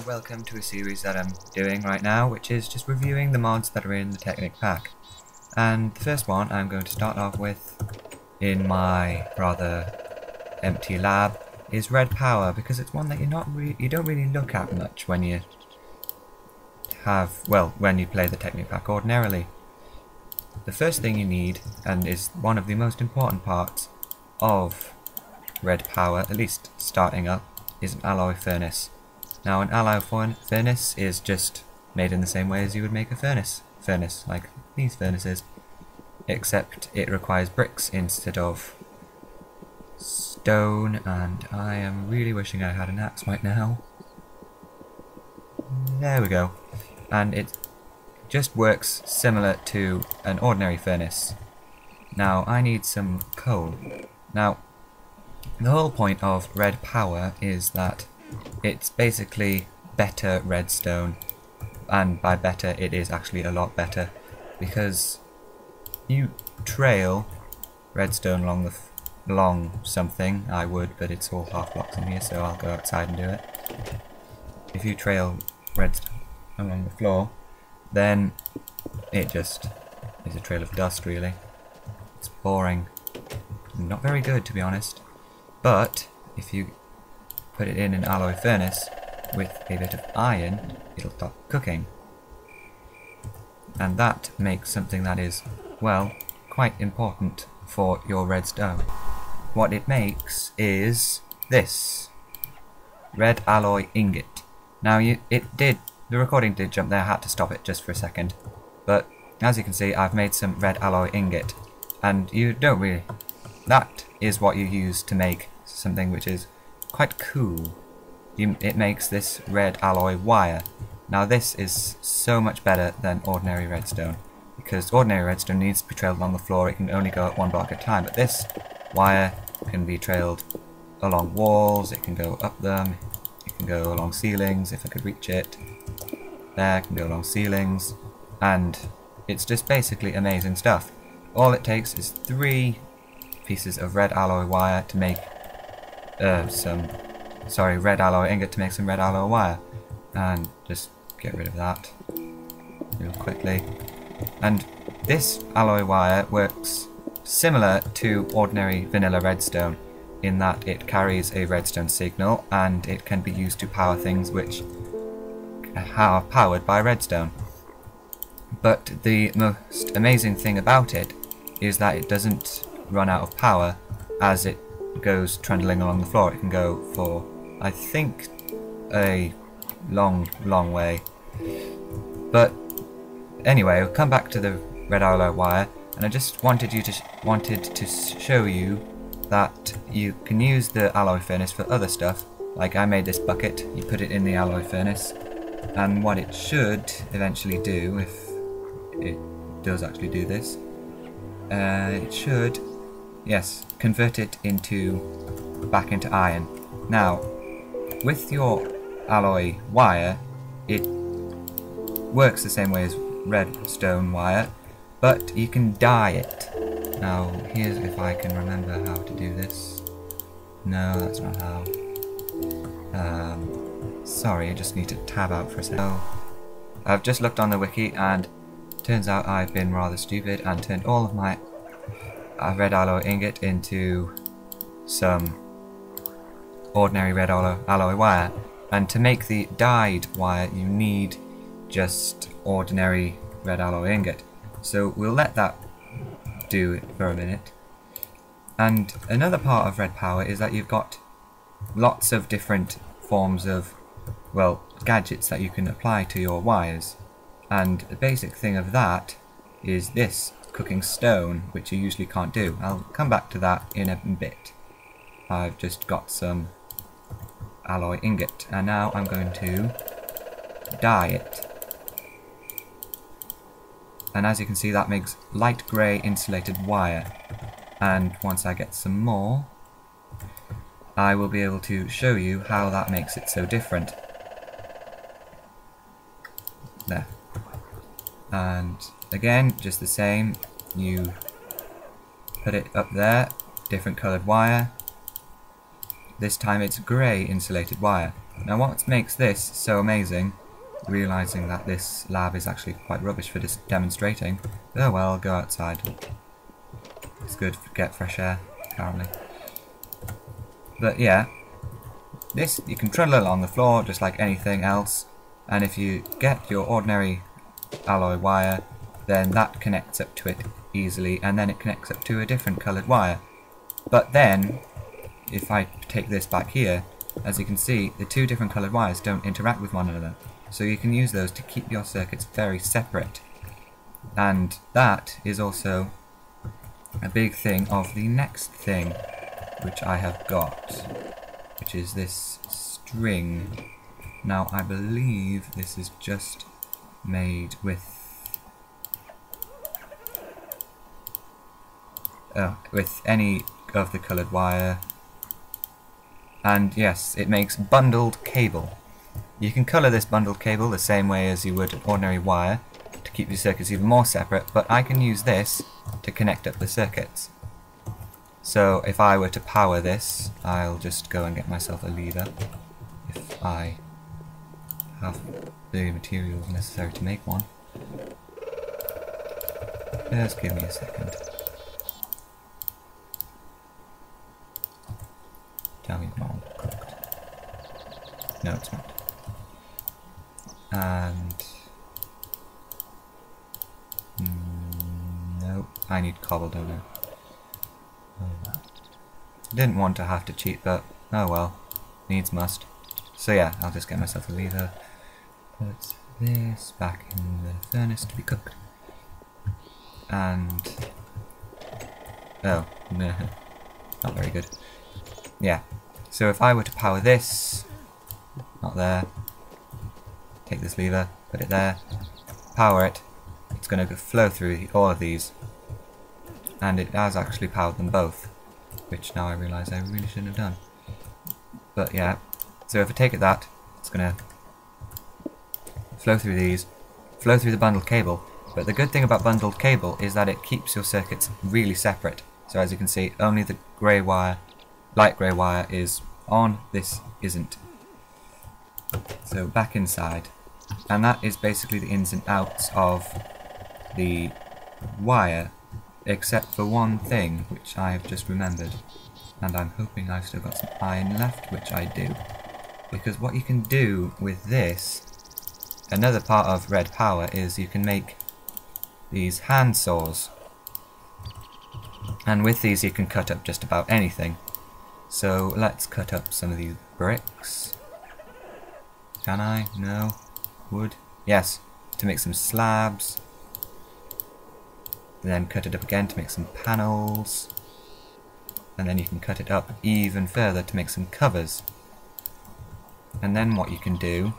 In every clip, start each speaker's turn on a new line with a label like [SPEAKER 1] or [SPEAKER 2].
[SPEAKER 1] welcome to a series that I'm doing right now, which is just reviewing the mods that are in the Technic pack. And the first one I'm going to start off with in my rather empty lab is RedPower, because it's one that you don't really look at much when you when you play the Technic pack ordinarily. The first thing you need, and is one of the most important parts of RedPower, at least starting up, is an alloy furnace. Now an alloy furnace is just made in the same way as you would make a furnace, like these furnaces, except it requires bricks instead of stone, and I am really wishing I had an axe right now. There we go. And it just works similar to an ordinary furnace. Now I need some coal. Now the whole point of RedPower is that it's basically better redstone, and by better it is actually a lot better, because you trail redstone along something. I would, but it's all half blocks in here, so I'll go outside and do it. If you trail redstone along the floor, then it just is a trail of dust, really. It's boring. Not very good, to be honest. But if you put it in an alloy furnace with a bit of iron, it'll start cooking. And that makes something that is, well, quite important for your redstone. What it makes is this red alloy ingot. Now the recording did jump there, I had to stop it just for a second. But as you can see, I've made some red alloy ingot, and you don't really. That is what you use to make something which is quite cool. It makes this red alloy wire. Now this is so much better than ordinary redstone, because ordinary redstone needs to be trailed along the floor. It can only go up one block at a time, but this wire can be trailed along walls, it can go up them, it can go along ceilings if I could reach it. There, it can go along ceilings, and it's just basically amazing stuff. All it takes is 3 pieces of red alloy wire to make red alloy ingot to make some red alloy wire, and just get rid of that real quickly. And this alloy wire works similar to ordinary vanilla redstone in that it carries a redstone signal, and it can be used to power things which are powered by redstone. But the most amazing thing about it is that it doesn't run out of power as it goes trundling along the floor. It can go for, I think, a long way. But anyway, we'll come back to the red alloy wire, and I just wanted to show you that you can use the alloy furnace for other stuff. Like I made this bucket, you put it in the alloy furnace, and what it should eventually do, if it does actually do this, it should, yes, convert it back into iron. Now, with your alloy wire, it works the same way as redstone wire, but you can dye it. Now, here's if I can remember how to do this. No, that's not how. Sorry, I just need to tab out for a second. So, I've just looked on the wiki, and turns out I've been rather stupid and turned all of my red alloy ingot into some ordinary red alloy wire. And to make the dyed wire, you need just ordinary red alloy ingot. So we'll let that do it for a minute. And another part of RedPower is that you've got lots of different forms of, well, gadgets that you can apply to your wires. And the basic thing of that is this cooking stone, which you usually can't do. I'll come back to that in a bit. I've just got some alloy ingot, and now I'm going to dye it. And as you can see, that makes light grey insulated wire. And once I get some more, I will be able to show you how that makes it so different. There. And again, just the same, you put it up there, different coloured wire. This time it's grey insulated wire. Now what makes this so amazing, realising that this lab is actually quite rubbish for just demonstrating, oh well, go outside. It's good to get fresh air, apparently. But yeah, this, you can trundle along the floor just like anything else, and if you get your ordinary alloy wire, then that connects up to it easily, and then it connects up to a different coloured wire. But then, if I take this back here, as you can see, the two different coloured wires don't interact with one another, so you can use those to keep your circuits very separate. And that is also a big thing of the next thing which I have got, which is this string. Now I believe this is just made with any of the coloured wire, and yes, it makes bundled cable. You can colour this bundled cable the same way as you would an ordinary wire to keep your circuits even more separate, but I can use this to connect up the circuits. So if I were to power this, I'll just go and get myself a lever if I have the materials necessary to make one. Just give me a second. Tell me it's not cooked. No, it's not. And no, I need cobble, don't I? Didn't want to have to cheat, but oh well, needs must. So yeah, I'll just get myself a lever. Put this back in the furnace to be cooked. And oh no, not very good. Yeah. So if I were to power this, not there, take this lever, put it there, power it, it's going to flow through all of these, and it has actually powered them both, which now I realise I really shouldn't have done. But yeah, so if I take it that, it's going to flow through these, flow through the bundled cable, but the good thing about bundled cable is that it keeps your circuits really separate. So as you can see, only the grey wire, light grey wire is on, this isn't. So back inside, and that is basically the ins and outs of the wire, except for one thing which I have just remembered, and I'm hoping I've still got some iron left, which I do, because what you can do with this, another part of RedPower, is you can make these hand saws, and with these you can cut up just about anything. So let's cut up some of these bricks. Can I? No. Wood? Yes. To make some slabs. Then cut it up again to make some panels. And then you can cut it up even further to make some covers. And then what you can do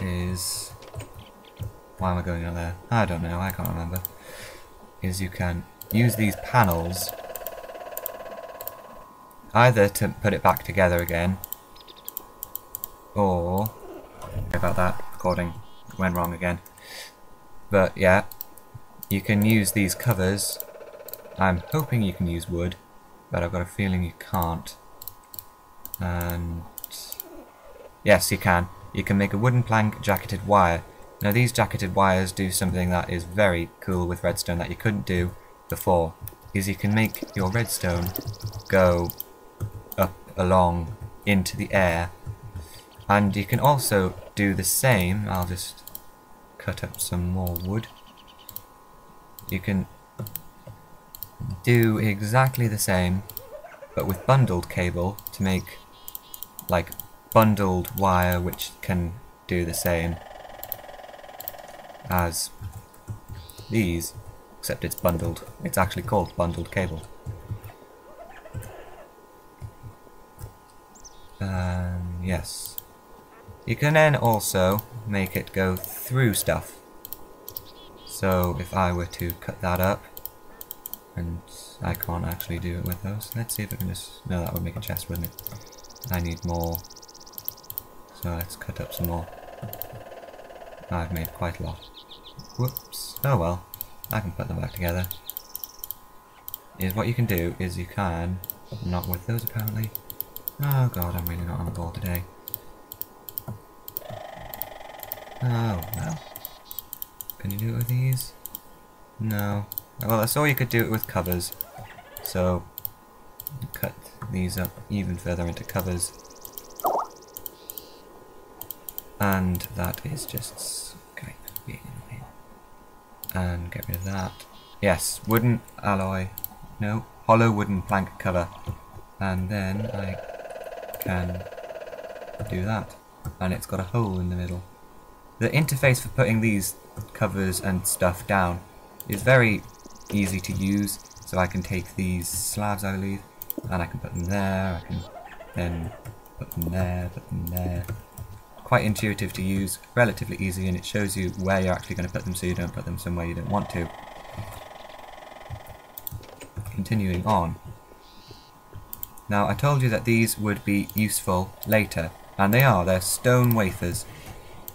[SPEAKER 1] is... Why am I going on there? I don't know, I can't remember. Is you can use these panels either to put it back together again, or... Sorry about that, recording went wrong again. But yeah, you can use these covers. I'm hoping you can use wood, but I've got a feeling you can't. And yes, you can. You can make a wooden plank jacketed wire. Now these jacketed wires do something that is very cool with redstone that you couldn't do before, is you can make your redstone go up along into the air, and you can also do the same. I'll just cut up some more wood. You can do exactly the same but with bundled cable to make like bundled wire which can do the same as these, except it's bundled. It's actually called bundled cable. Yes. You can then also make it go through stuff. So if I were to cut that up, and I can't actually do it with those. Let's see if I can just... No, that would make a chest, wouldn't it? I need more. So let's cut up some more. I've made quite a lot. Whoops. Oh well. I can put them back together. Is what you can do is you can... Not with those apparently. Oh god, I'm really not on the ball today. Oh, well. Can you do it with these? No. Well, I saw you could do it with covers. So, cut these up even further into covers. And that is just kind of being annoying. And get rid of that. Yes, wooden alloy. No, hollow wooden plank cover. And then I can do that. And it's got a hole in the middle. The interface for putting these covers and stuff down is very easy to use. So I can take these slabs, I believe, and I can put them there. I can then put them there. Quite intuitive to use, relatively easy, and it shows you where you're actually going to put them so you don't put them somewhere you don't want to. Continuing on. Now, I told you that these would be useful later, and they are. They're stone wafers.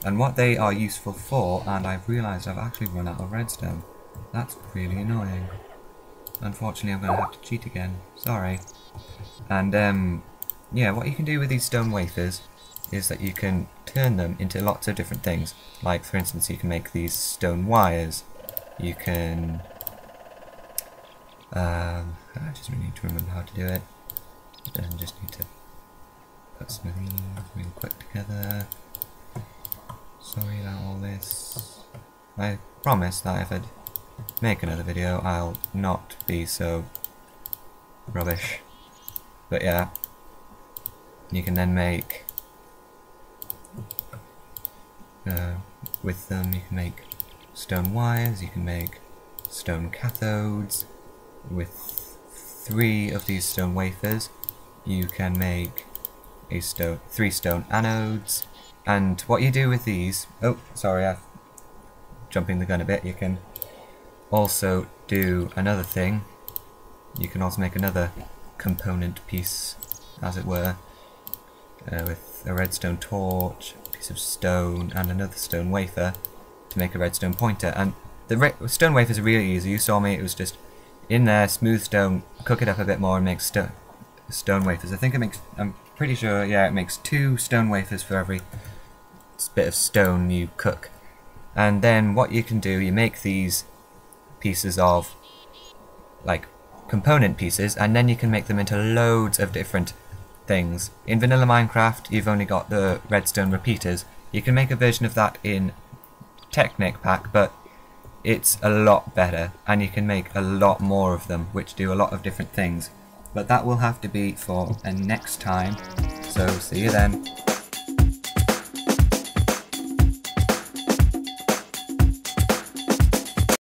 [SPEAKER 1] And what they are useful for, and I've realised I've actually run out of redstone. That's really annoying. Unfortunately, I'm going to have to cheat again. Sorry. And, yeah, what you can do with these stone wafers is that you can turn them into lots of different things. Like, for instance, you can make these stone wires. You can... I just really need to remember how to do it. And just need to put some of these really quick together. Sorry about all this. I promise that if I make another video, I'll not be so rubbish. But yeah, you can then make with them. You can make stone wires. You can make stone cathodes. With 3 of these stone wafers, you can make a 3 stone anodes. And what you do with these, oh sorry, I'm jumping the gun a bit, you can also do another thing. You can also make another component piece, as it were, with a redstone torch, a piece of stone, and another stone wafer to make a redstone pointer. And the stone wafers are really easy. You saw me, it was just in there, smooth stone, cook it up a bit more and make stone wafers. I think it makes, I'm pretty sure, yeah, it makes 2 stone wafers for every bit of stone you cook. And then what you can do, you make these pieces of like component pieces, and then you can make them into loads of different things. In vanilla Minecraft you've only got the redstone repeaters. You can make a version of that in Technic pack, but it's a lot better and you can make a lot more of them which do a lot of different things. But that will have to be for a next time, so see you then.